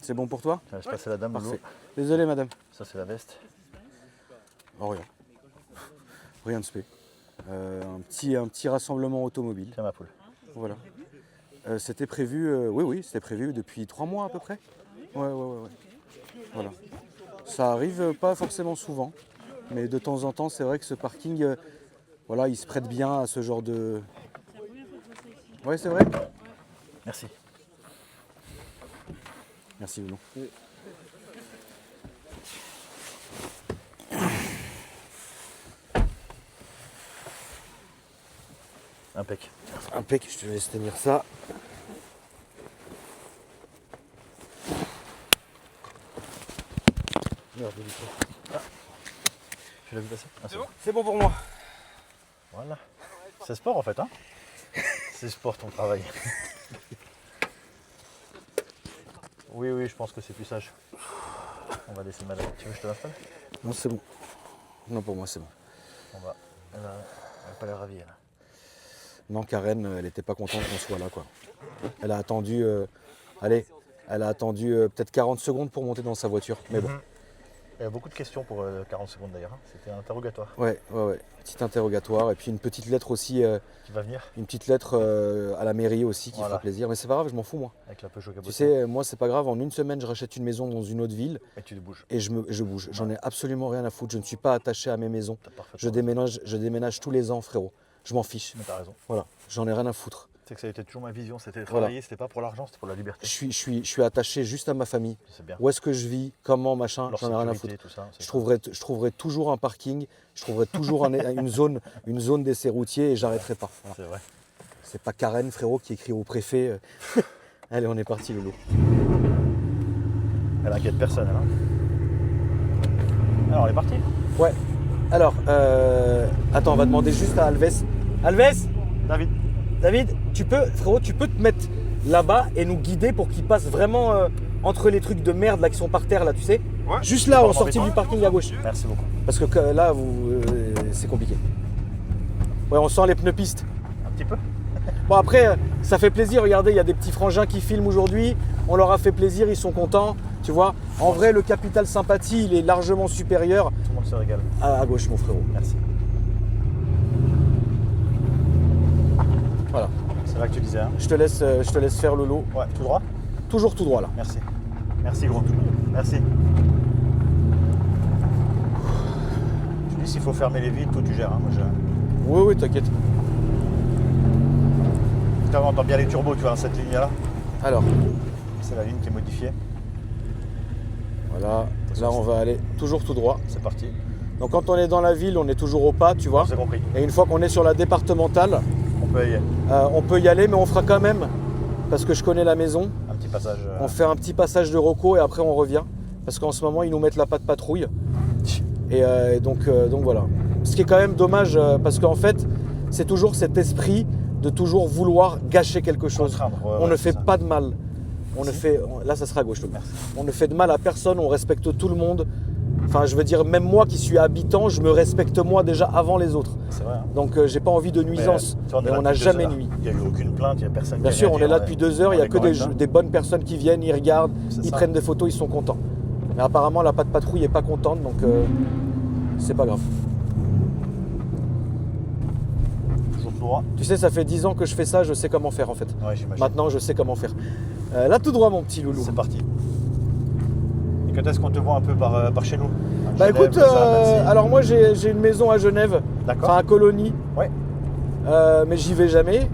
C'est bon pour toi? Je passe à la dame. Parfait. Lolo. Désolé madame. Ça c'est la veste. Oh rien. Rien de spé. Un petit rassemblement automobile. Tiens ma poule. Voilà. C'était prévu, oui, c'était prévu depuis 3 mois à peu près. Ouais. Voilà. Ça arrive pas forcément souvent, mais de temps en temps, c'est vrai que ce parking, voilà, il se prête bien à ce genre de... Ouais, c'est vrai. Merci. Merci Loulou. Impec. Impec, je te laisse tenir ça. Merde, Tu l'as vu passer? Ah, c'est bon. c'est bon pour moi. Voilà. C'est sport en fait, hein. C'est sport ton travail. Oui, je pense que c'est plus sage. On va laisser madame. Tu veux que je te l'installe? Non, c'est bon. Non, pour moi, c'est bon. On va. Elle a pas l'air ravie elle. Non, Karen, elle était pas contente qu'on soit là, quoi. Elle a attendu, elle a attendu peut-être 40 secondes pour monter dans sa voiture. Mais bon. Il y a beaucoup de questions pour 40 secondes d'ailleurs. Hein. C'était un interrogatoire. Ouais. Petit interrogatoire et puis une petite lettre aussi, Qui va venir une petite lettre à la mairie aussi qui Voilà. fera plaisir. Mais c'est pas grave, je m'en fous moi. avec la Peugeot Tu cabotée. sais, moi c'est pas grave. En une semaine, je rachète une maison dans une autre ville Et tu te bouges. et je bouge. J'en ai absolument rien à foutre. Je ne suis pas attaché à mes maisons. T'as parfaitement Je déménage tous les ans, frérot. Je m'en fiche. Mais t'as raison. Voilà, j'en ai rien à foutre. C'est que ça a été toujours ma vision. C'était de Voilà. travailler, c'était pas pour l'argent, c'était pour la liberté. Je suis attaché juste à ma famille. C'est bien. Où est-ce que je vis, comment, machin, Leur j'en ai rien à sécurité, foutre. tout ça. c'est Je trouverai toujours un parking, je trouverai toujours une zone d'essai routier et j'arrêterai pas. Voilà. C'est vrai. C'est pas Karen, frérot, qui écrit au préfet. Allez, on est parti, Loulou. Elle inquiète personne, hein. Alors, on est parti. Ouais. Alors, attends, on va demander juste à Alves. Alves, David, frérot, tu peux te mettre là-bas et nous guider pour qu'il passe vraiment entre les trucs de merde là qui sont par terre, là, tu sais. Ouais. Juste là, Pas en sortie embêtant. du parking à gauche. merci beaucoup. Parce que là, c'est compliqué. Ouais, on sent les pneus pistes. Un petit peu. Bon après, ça fait plaisir, regardez, il y a des petits frangins qui filment aujourd'hui, on leur a fait plaisir, ils sont contents, tu vois. En vrai, le capital sympathie, il est largement supérieur Tout le monde se régale. à gauche, mon frérot. Merci. Voilà, C'est vrai que tu disais, hein. je te laisse faire le lot. Ouais, tout droit. Toujours tout droit là. Merci. Merci, gros. Merci. Tu dis s'il faut fermer les vitres, toi tu gères. Hein. Moi, Oui, t'inquiète. Putain, on entend bien les turbos, tu vois, cette ligne-là. Alors, C'est la ligne qui est modifiée. voilà, là on va aller toujours tout droit. C'est parti. Donc quand on est dans la ville, on est toujours au pas, tu vois. J'ai compris. Et une fois qu'on est sur la départementale, On peut y aller. on peut y aller, mais on fera quand même, parce que je connais la maison, Un petit passage. on fait un petit passage de reco et après on revient. Parce qu'en ce moment, ils nous mettent la patte patrouille. Et donc voilà. Ce qui est quand même dommage, parce qu'en fait, c'est toujours cet esprit de toujours vouloir gâcher quelque chose. Contraindre, On ouais, ne c'est fait ça. pas de mal. Là, ça sera à gauche. le Merci. On ne fait de mal à personne, on respecte tout le monde. Enfin, je veux dire, même moi qui suis habitant, je me respecte moi déjà avant les autres. C'est vrai. Hein. Donc, j'ai pas envie de nuisance. Mais, tu vois, Et est là on n'a depuis jamais 2 heures. nuit. Il n'y a eu aucune plainte, il n'y a personne Bien qui a sûr, rien on dit, est là depuis 2 heures, il n'y a est que correct, hein. des bonnes personnes qui viennent, ils regardent, C'est ils ça. prennent des photos, ils sont contents. Mais apparemment, la patte patrouille n'est pas contente, donc c'est pas grave. Toujours tout droit. Tu sais, ça fait 10 ans que je fais ça, je sais comment faire en fait. Ouais, j'imagine. Maintenant, je sais comment faire. Là, tout droit, mon petit loulou. C'est parti. Et quand est-ce qu'on te voit un peu par chez nous? Bah Genève, écoute, ça, Annecy. alors moi j'ai une maison à Genève, D'accord. enfin à Colonie, Ouais. mais j'y vais jamais.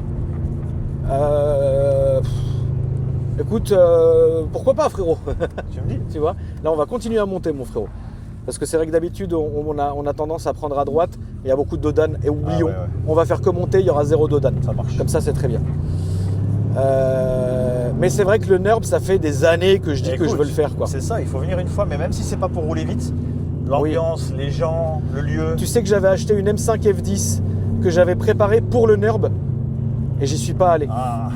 Écoute, pourquoi pas frérot? Tu me dis? Tu vois, là on va continuer à monter mon frérot. Parce que c'est vrai que d'habitude on a tendance à prendre à droite, il y a beaucoup de dodanes et oublions, Ah ouais. on va faire que monter, il y aura 0 dodane. Ça marche. Comme ça c'est très bien. Mais c'est vrai que le NURB, ça fait des années que je dis que je Écoute, veux le faire quoi. C'est ça, il faut venir une fois, mais même si c'est pas pour rouler vite, l'ambiance, les gens, le lieu. Tu sais que j'avais acheté une M5 F10 que j'avais préparée pour le NURB et j'y suis pas allé. Ah.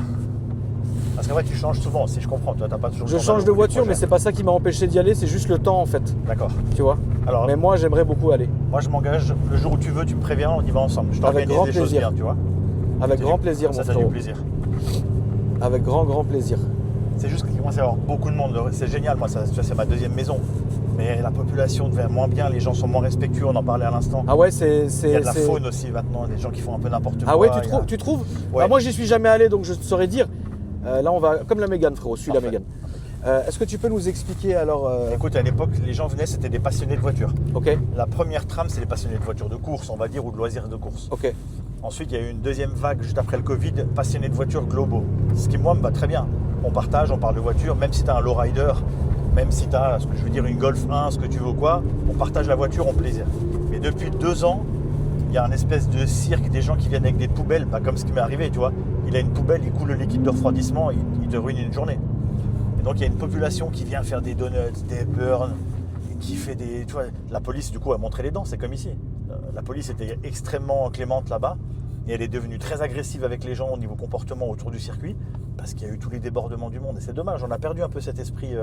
Parce qu'en vrai, tu changes souvent, si je comprends. Toi, t'as pas toujours. le Je temps change d'aller de au bout du voiture, mais projet. c'est pas ça qui m'a empêché d'y aller, c'est juste le temps en fait, D'accord. tu vois. Alors, Mais moi j'aimerais beaucoup aller, moi, je m'engage. Le jour où tu veux, tu me préviens, on y va ensemble. Je Avec t'organise grand des choses plaisir. bien, tu vois. avec C'est grand du- plaisir mon Ça, c'est du frérot, plaisir. avec grand plaisir. C'est juste qu'il commence à y avoir beaucoup de monde. C'est génial, moi, ça, c'est ma deuxième maison. Mais la population devient moins bien, les gens sont moins respectueux, on en parlait à l'instant. Ah ouais, Il y a de la faune aussi maintenant, des gens qui font un peu n'importe quoi. Ah ouais, tu trouves Ouais. Bah, moi, j'y suis jamais allé, donc je te saurais dire. Là, on va comme la Mégane, frérot. Suis la Parfait. Mégane. Est-ce que tu peux nous expliquer alors Écoute, à l'époque, les gens venaient, c'était des passionnés de voitures. Ok, La première trame, c'est les passionnés de voitures de course, on va dire, ou de loisirs de course. ok. Ensuite, il y a eu une deuxième vague juste après le Covid, passionnés de voitures globaux. Ce qui, moi, me va très bien. On partage, on parle de voitures, même si tu as un lowrider, même si tu as, ce que je veux dire, une Golf 1, ce que tu veux quoi, on partage la voiture en plaisir. Mais depuis 2 ans, il y a un espèce de cirque, des gens qui viennent avec des poubelles, pas comme ce qui m'est arrivé, tu vois. Il a une poubelle, il coule le liquide de refroidissement, il te ruine une journée. Et donc, il y a une population qui vient faire des donuts, des burns, qui fait des... Tu vois, la police, du coup, a montré les dents, c'est comme ici. La police était extrêmement clémente là-bas et elle est devenue très agressive avec les gens au niveau comportement autour du circuit parce qu'il y a eu tous les débordements du monde et c'est dommage, on a perdu un peu cet esprit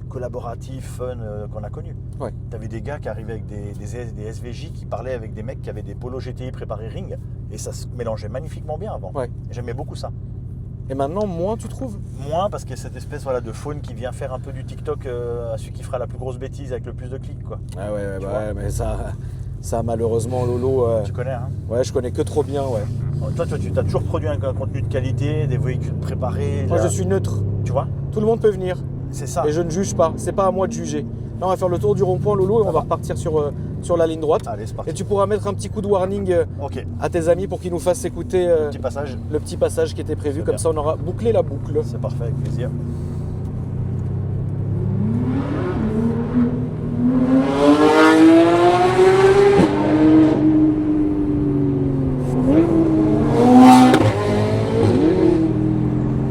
collaboratif, fun qu'on a connu. Ouais. Tu avais des gars qui arrivaient avec des SVJ qui parlaient avec des mecs qui avaient des polos GTI préparés ring et ça se mélangeait magnifiquement bien avant. Ouais. J'aimais beaucoup ça. Et maintenant, moins, tu trouves? Moins parce qu'il y a cette espèce voilà, de faune qui vient faire un peu du TikTok à celui qui fera la plus grosse bêtise avec le plus de clics, quoi. Ah ouais, Tu bah vois. ouais, mais ça malheureusement, Lolo. Tu connais, hein? Ouais, je connais que trop bien, ouais. Toi, tu as toujours produit un contenu de qualité, des véhicules préparés. Moi, là, je suis neutre. Tu vois? Tout le monde peut venir. C'est ça. Et je ne juge pas. C'est pas à moi de juger. Là, on va faire le tour du rond-point, Lolo, et on va repartir sur la ligne droite. Allez, c'est parti. Et tu pourras mettre un petit coup de warning Ok, à tes amis pour qu'ils nous fassent écouter petit passage. le petit passage qui était prévu. C'est Comme bien. ça, on aura bouclé la boucle. C'est parfait, avec plaisir.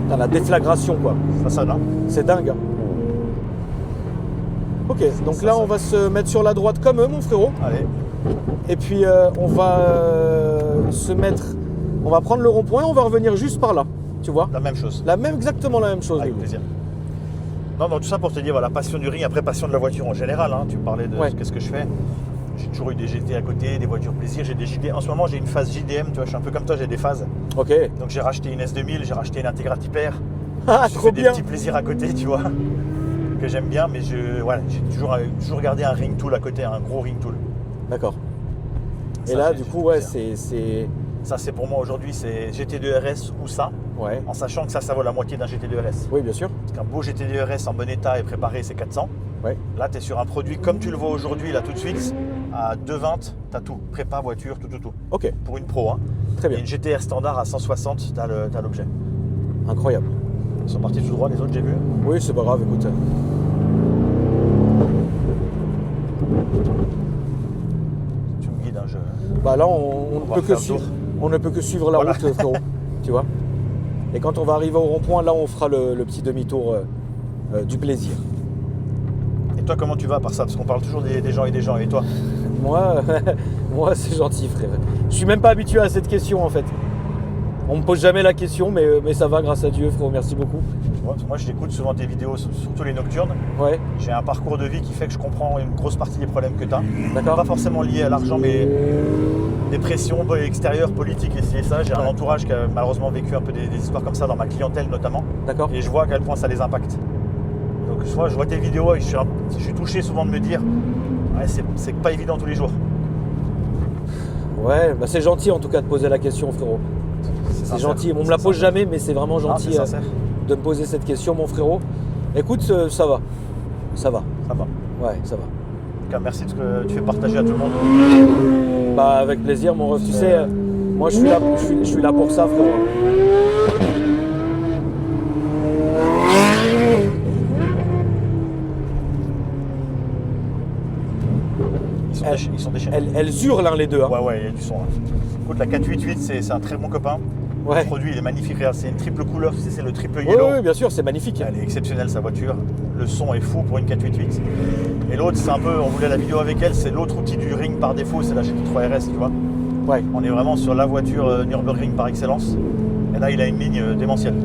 T'as la déflagration, quoi. Ça sonne, hein? C'est dingue. Hein. Ok, donc ça, là, ça. on va se mettre sur la droite comme eux, mon frérot. Allez, Et puis, on va se mettre... On va prendre le rond-point et on va revenir juste par là. Tu vois? la même chose. Exactement la même chose. Avec Lolo. plaisir. Non, donc tout ça pour te dire, voilà, passion du ring, après passion de la voiture en général. Hein. Tu parlais de Ouais. qu'est-ce que je fais. J'ai toujours eu des GT à côté, des voitures plaisir, j'ai des JD. En ce moment, j'ai une phase JDM, tu vois, je suis un peu comme toi, j'ai des phases. Ok. Donc j'ai racheté une S2000, j'ai racheté une Integra Tipper. Ah, J'ai trop fait des bien. petits plaisirs à côté, tu vois, que j'aime bien, mais j'ai toujours gardé un ring tool à côté, un gros ring tool. D'accord. Et Ça, là, j'ai du fait coup, ouais, plaisir. c'est... Ça, c'est pour moi aujourd'hui, c'est GT2 RS ou ça, Ouais. en sachant que ça vaut la moitié d'un GT2 RS. Oui, bien sûr. Parce qu'un beau GT2 RS en bon état et préparé, c'est 400. Ouais. Là, tu es sur un produit comme tu le vois aujourd'hui, là tout de suite, à 220, tu as tout. Prépa, voiture, tout. Ok, Pour une pro. Hein. très Et bien. une GTR standard à 160, tu as l'objet. Incroyable. Ils sont partis tout droit, les autres, j'ai vu. Oui, c'est pas grave, écoute. Tu me guides, hein, Bah là, on va ne peut que faire le suivre. tour. On ne peut que suivre la Voilà. route, frérot. Tu vois. Et quand on va arriver au rond-point, là, on fera le petit demi-tour du plaisir. Et toi, comment tu vas par ça? Parce qu'on parle toujours des gens et des gens. Et toi? Moi, c'est gentil, frère. Je suis même pas habitué à cette question, en fait. On me pose jamais la question, mais ça va, grâce à Dieu, frérot. Merci beaucoup. Moi, j'écoute souvent tes vidéos, surtout les nocturnes. Ouais, J'ai un parcours de vie qui fait que je comprends une grosse partie des problèmes que tu as. d'accord. Pas forcément liés à l'argent, mais des pressions extérieures, politiques, et ci et ça. J'ai un Ouais. entourage qui a malheureusement vécu un peu des histoires comme ça dans ma clientèle notamment. D'accord. Et je vois à quel point ça les impacte. Donc soit je vois tes vidéos et je suis touché souvent de me dire ouais, c'est pas évident tous les jours. Ouais, bah c'est gentil en tout cas de poser la question, frérot. C'est sincère. gentil. On me C'est la pose sincère. jamais, mais c'est vraiment Non, gentil c'est sincère. de me poser cette question, mon frérot. Écoute, ça va. Ça va. Ça va. Ouais, ça va. En tout cas, merci de ce que tu fais partager à tout le monde. Bah avec plaisir, mon ref. Tu sais, moi je suis là pour ça, frérot. Ils sont déchaînés. Elles hurlent hein, les deux. Hein. Ouais, il y a du son. Là. Écoute, la 488, c'est un très bon copain. Ouais. Le produit, il est magnifique. Regarde, c'est une triple couleur, tu sais, c'est le triple Oui, yellow. oui, bien sûr, c'est magnifique. Elle est exceptionnelle, sa voiture. Le son est fou pour une 488. Et l'autre, c'est un peu, on voulait la vidéo avec elle, c'est l'autre outil du ring par défaut, c'est la GT3 RS, tu vois. Ouais. On est vraiment sur la voiture Nürburgring par excellence. Et là, il a une ligne démentielle.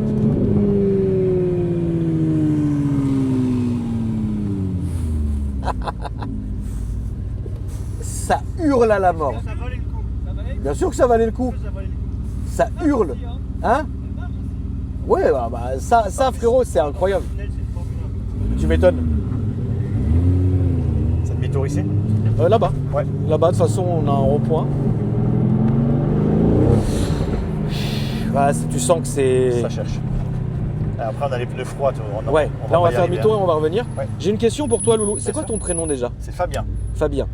Ça hurle à la mort. Bien sûr que ça valait le coup. Ça hurle. Hein? Ouais, ça frérot, c'est incroyable. Tu m'étonnes. Ça te demi-tour ici? Là-bas. Ouais. Là-bas, de toute façon, on a un rond-point. Tu sens que c'est... Ça cherche. Et après, on a les pneus froids. Ouais, là on va faire y demi-tour et arriver, on va revenir. Ouais. J'ai une question pour toi, Loulou. C'est Bien quoi sûr. ton prénom déjà? C'est Fabien, Fabien.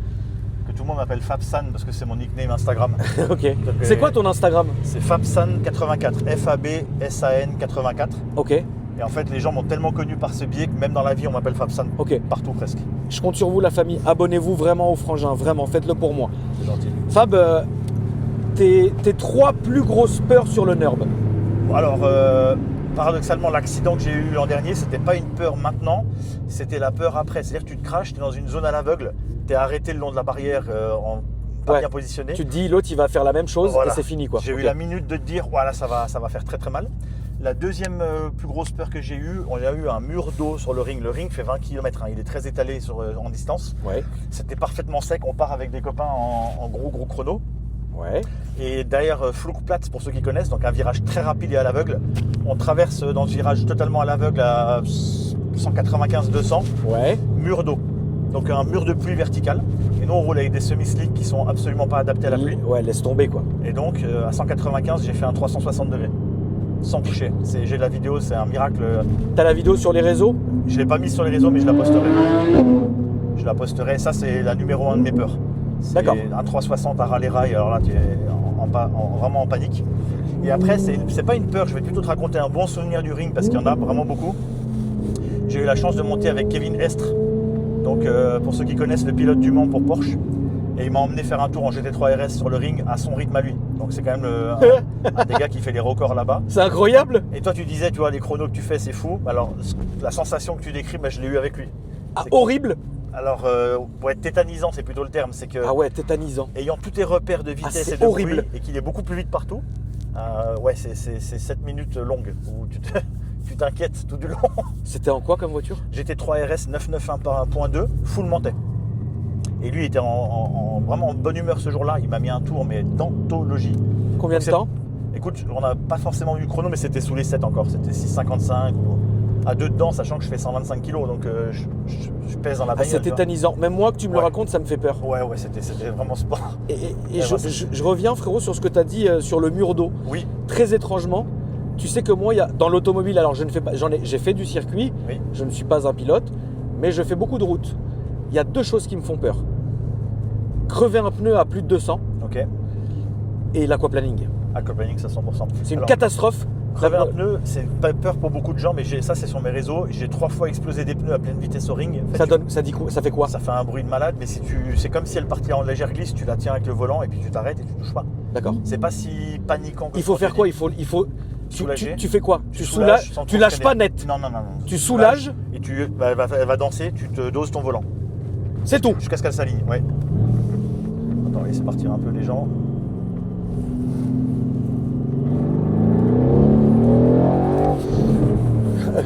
que tout le monde m'appelle Fabsan parce que c'est mon nickname Instagram. Ok. C'est quoi ton Instagram? C'est Fabsan84, Fabsan 84. Ok. Et en fait, les gens m'ont tellement connu par ce biais que même dans la vie, on m'appelle Fabsan. Ok. Partout presque. Je compte sur vous, la famille. Abonnez-vous vraiment au Frangin. Vraiment, faites-le pour moi. C'est gentil. Fab, tes 3 plus grosses peurs sur le NURB. Alors, paradoxalement, l'accident que j'ai eu l'an dernier, c'était pas une peur maintenant, c'était la peur après. C'est-à-dire que tu te craches, tu es dans une zone à l'aveugle, tu es arrêté le long de la barrière pas Ouais. bien positionné. Tu te dis, l'autre, il va faire la même chose Voilà. et c'est fini, quoi. J'ai Ok. eu la minute de te dire, voilà, ça va faire très très mal. La deuxième plus grosse peur que j'ai eue, on a eu un mur d'eau sur le ring. Le ring fait 20 km, il est très étalé en distance. Ouais. C'était parfaitement sec, on part avec des copains en gros chrono. Ouais. Et derrière Flugplatz, pour ceux qui connaissent, donc un virage très rapide et à l'aveugle. On traverse dans ce virage totalement à l'aveugle à 195-200, Ouais. mur d'eau. Donc un mur de pluie vertical. Et nous on roule avec des semi-slicks qui sont absolument pas adaptés à la pluie. Ouais, laisse tomber, quoi. Et donc à 195, j'ai fait un 360 degrés. Sans toucher. J'ai de la vidéo, c'est un miracle. T'as la vidéo sur les réseaux? Je ne l'ai pas mise sur les réseaux, mais je la posterai. Je la posterai. Ça, c'est la numéro 1 de mes peurs. C'est D'accord. un 360 à ras les rails. Alors là, tu es vraiment en panique. Et après, c'est pas une peur. Je vais plutôt te raconter un bon souvenir du ring parce qu'il y en a vraiment beaucoup. J'ai eu la chance de monter avec Kevin Estre. Donc, pour ceux qui connaissent, le pilote du Mans pour Porsche. Et il m'a emmené faire un tour en GT3 RS sur le ring à son rythme à lui. Donc, c'est quand même un des gars qui fait les records là-bas. C'est incroyable. Et toi, tu disais, tu vois, les chronos que tu fais, c'est fou. Alors, la sensation que tu décris, je l'ai eu avec lui. Ah, C'est- horrible. Alors, pour être tétanisant, c'est plutôt le terme. C'est que, Ah ouais, tétanisant. ayant tous tes repères de vitesse c'est et de horrible. bruit, et qu'il est beaucoup plus vite partout, c'est 7 minutes longues où tu t'inquiètes tout du long. C'était en quoi comme voiture? GT3 RS 991.2, full monté. Et lui, il était vraiment en bonne humeur ce jour-là. Il m'a mis un tour, mais d'anthologie. Combien de Donc, temps? Écoute, on n'a pas forcément vu le chrono, mais c'était sous les 7 encore. C'était 6,55 ou à 2 dedans, sachant que je fais 125 kg, donc je pèse dans la Ah, bagnole. c'est tu vois. tétanisant. Même moi, que tu me le Ouais. racontes, ça me fait peur. Ouais, c'était vraiment sport. Et Ouais, je reviens, frérot, sur ce que tu as dit sur le mur d'eau. Oui, Très étrangement, tu sais que moi, dans l'automobile, alors j'ai fait du circuit, oui. je ne suis pas un pilote, mais je fais beaucoup de routes. Il y a 2 choses qui me font peur. Crever un pneu à plus de 200 Ok. et l'aquaplaning. Aquaplaning, ça 100%. C'est une Alors, catastrophe. crever un pneu, c'est pas peur pour beaucoup de gens, mais ça, c'est sur mes réseaux. J'ai 3 fois explosé des pneus à pleine vitesse au ring. En fait, Ça fait quoi? ça fait un bruit de malade, mais c'est comme si elle partait en légère glisse, tu la tiens avec le volant et puis tu t'arrêtes et tu touches pas. D'accord. C'est pas si paniquant que Il faut ce qu'on faire te quoi? dit. Soulager. Tu fais quoi? Tu Tu soulages sans tu trop lâches freiner. pas net. Non. Tu soulages, et elle va danser, tu te doses ton volant. c'est tout. Jusqu'à ce qu'elle s'aligne, ouais. Attends, laissez partir un peu les gens.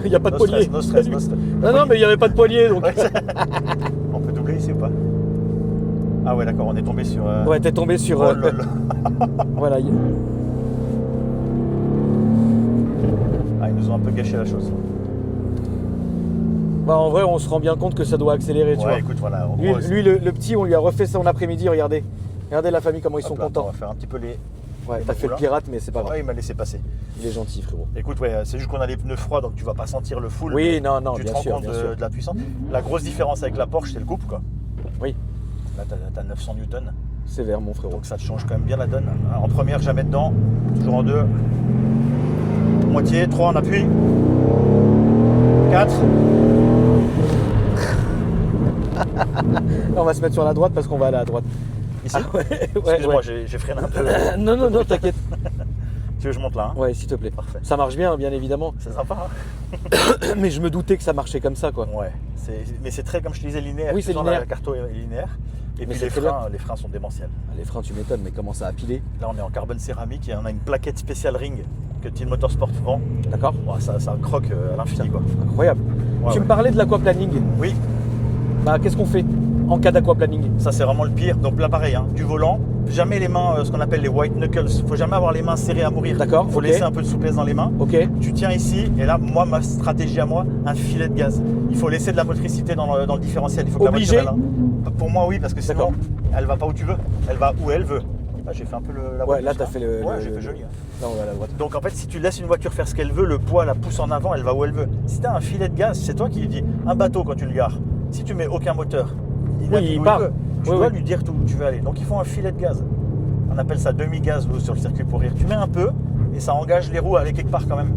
Il n'y a pas de No poignée. stress, no stress, no stress. Non, mais il n'y avait pas de poignée. Donc... Ouais. On peut doubler ici ou pas? Ah ouais, d'accord, on est tombé sur... Ouais, t'es tombé sur. Oh là là. Voilà. Ah, ils nous ont un peu gâché la chose. Bah, en vrai, on se rend bien compte que ça doit accélérer, tu vois. Ouais, écoute, voilà. en Lui, gros, le petit, on lui a refait son après-midi, regardez. Regardez la famille, comment ils sont hop là, On contents. va faire un petit peu les... Ouais, les t'as fait le là. pirate, mais c'est pas grave. Ouais, il m'a laissé passer. Il est gentil, frérot. Écoute, ouais, c'est juste qu'on a les pneus froids, donc tu vas pas sentir le full. Oui, mais non, tu bien te rends sûr, compte bien sûr. de la puissance. La grosse différence avec la Porsche, c'est le couple, quoi. Oui, Là, t'as 900 newtons. sévère, mon frérot. Donc ça te change quand même bien la donne. En première, jamais dedans. Toujours en 2. Moitié, 3, on appuie. 4. Là, on va se mettre sur la droite parce qu'on va aller à droite. Ici. Ouais, Excuse-moi, ouais. j'ai freiné un peu. Non, t'inquiète. Tu veux que je monte là, hein? Ouais, s'il te plaît. Parfait. Ça marche bien, bien évidemment. C'est sympa, Mais je me doutais que ça marchait comme ça, quoi. hein? Ouais. Mais c'est très, comme je te disais, linéaire. Oui, Tu c'est sens linéaire. La carto est linéaire. Et Mais puis c'est les très bien. freins sont démentiels. Les freins, tu m'étonnes, mais comment ça a pilé? Là, on est en carbone céramique et on a une plaquette spéciale ring que Team Motorsport vend. D'accord? Ouais, ça croque à l'infini, quoi. Incroyable. Ouais, Tu ouais. me parlais de l'aquaplaning. Oui. Bah, qu'est-ce qu'on fait? en cas d'aquaplaning. Ça c'est vraiment le pire. Donc là pareil, hein, du volant, jamais les mains, ce qu'on appelle les white knuckles. Il faut jamais avoir les mains serrées à mourir. D'accord, Il faut ok. laisser un peu de souplesse dans les mains. Ok. Tu tiens ici, et là, moi, ma stratégie à moi, un filet de gaz. Il faut laisser de la motricité dans le différentiel. Il faut que Obligé? la voiture, pour moi, oui, parce que sinon, D'accord. elle va pas où tu veux. Elle va où elle veut. Là, j'ai fait un peu la Ouais, voiture, là, t'as fait le. Ouais, le- j'ai fait le- joli. Hein. Non, ouais, la droite. Donc en fait, si tu laisses une voiture faire ce qu'elle veut, le poids la pousse en avant, elle va où elle veut. Si tu as un filet de gaz, c'est toi qui lui dis un bateau quand tu le gares. Si tu mets aucun moteur, navigue il où part. veut. Tu Oui, dois oui. lui dire où tu veux aller. Donc il faut un filet de gaz. On appelle ça demi-gaz nous, sur le circuit pour rire. Tu mets un peu et ça engage les roues à aller quelque part quand même.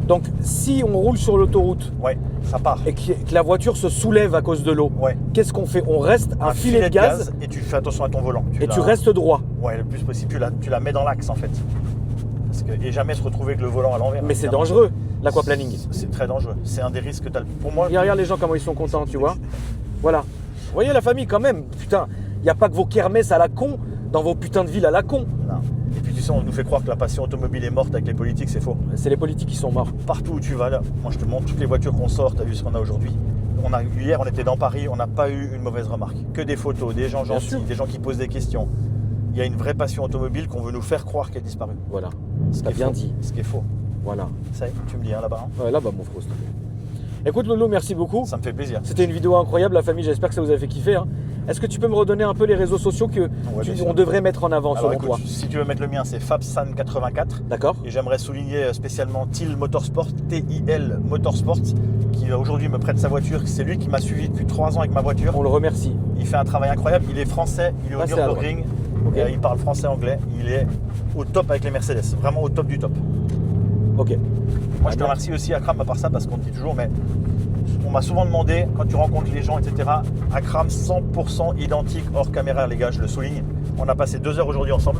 Donc, si on roule sur l'autoroute Ouais, ça part. et que la voiture se soulève à cause de l'eau, Ouais. qu'est-ce qu'on fait? On reste un filet de gaz et tu fais attention à ton volant. et tu restes droit. Ouais, le plus possible, tu la mets dans l'axe en fait. Et jamais se retrouver avec le volant à l'envers. Mais c'est évidemment. dangereux, l'aquaplaning. C'est très dangereux. C'est un des risques que tu as. Pour moi, Regarde les gens comment ils sont contents, tu vois. Voilà. Vous voyez la famille quand même, putain, il n'y a pas que vos kermesses à la con dans vos putains de villes à la con. non. Et puis tu sais, on nous fait croire que la passion automobile est morte avec les politiques, c'est faux. C'est les politiques qui sont morts. Partout où tu vas là, moi je te montre toutes les voitures qu'on sort, tu as vu ce qu'on a aujourd'hui. Hier, on était dans Paris, on n'a pas eu une mauvaise remarque. Que des photos, des gens Bien gentils, sûr. des gens qui posent des questions. Il y a une vraie passion automobile qu'on veut nous faire croire qu'elle a disparu. Voilà. Ce T'as qui est bien faux. dit. Ce qui est faux. Voilà. Ça y est, tu me dis hein, là-bas. hein. Ouais, là, bah, mon frère, s'il te plaît. Écoute, Lolo, merci beaucoup. Ça me fait plaisir. C'était une vidéo incroyable, la famille. J'espère que ça vous a fait kiffer. Hein. Est-ce que tu peux me redonner un peu les réseaux sociaux que bien sûr. on devrait mettre en avant, Alors selon écoute, toi? si tu veux mettre le mien, c'est Fabsan84. D'accord? Et j'aimerais souligner spécialement TIL Motorsport, TIL Motorsport, qui aujourd'hui me prête sa voiture. C'est lui qui m'a suivi depuis 3 ans avec ma voiture. On le remercie. Il fait un travail incroyable. Il est français, il est au Ah, c'est à Nürburgring. Ok. Il parle français-anglais. Il est au top avec les Mercedes. Vraiment au top du top. Ok. Moi, je te remercie aussi, Akram, à part ça, parce qu'on te dit toujours, mais on m'a souvent demandé, quand tu rencontres les gens, etc., Akram 100% identique hors caméra, les gars, je le souligne. On a passé 2 heures aujourd'hui ensemble.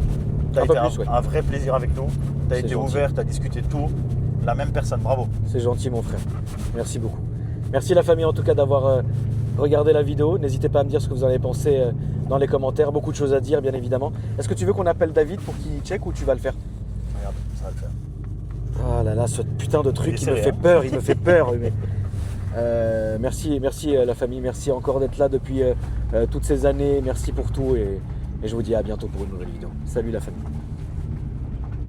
Tu as Un peu été plus, ouais. un vrai plaisir avec nous. Tu as C'est été gentil. ouvert, tu as discuté de tout. La même personne, bravo. C'est gentil, mon frère. Merci beaucoup. Merci la famille, en tout cas, d'avoir regardé la vidéo. N'hésitez pas à me dire ce que vous en avez pensé dans les commentaires. Beaucoup de choses à dire, bien évidemment. Est-ce que tu veux qu'on appelle David pour qu'il check ou tu vas le faire? Regarde, ça va le faire. Ah là là, ce putain de truc, Il est il me serré, fait hein. peur, il me fait peur. Mais... merci la famille, merci encore d'être là depuis toutes ces années. Merci pour tout et je vous dis à bientôt pour une nouvelle vidéo. Salut la famille.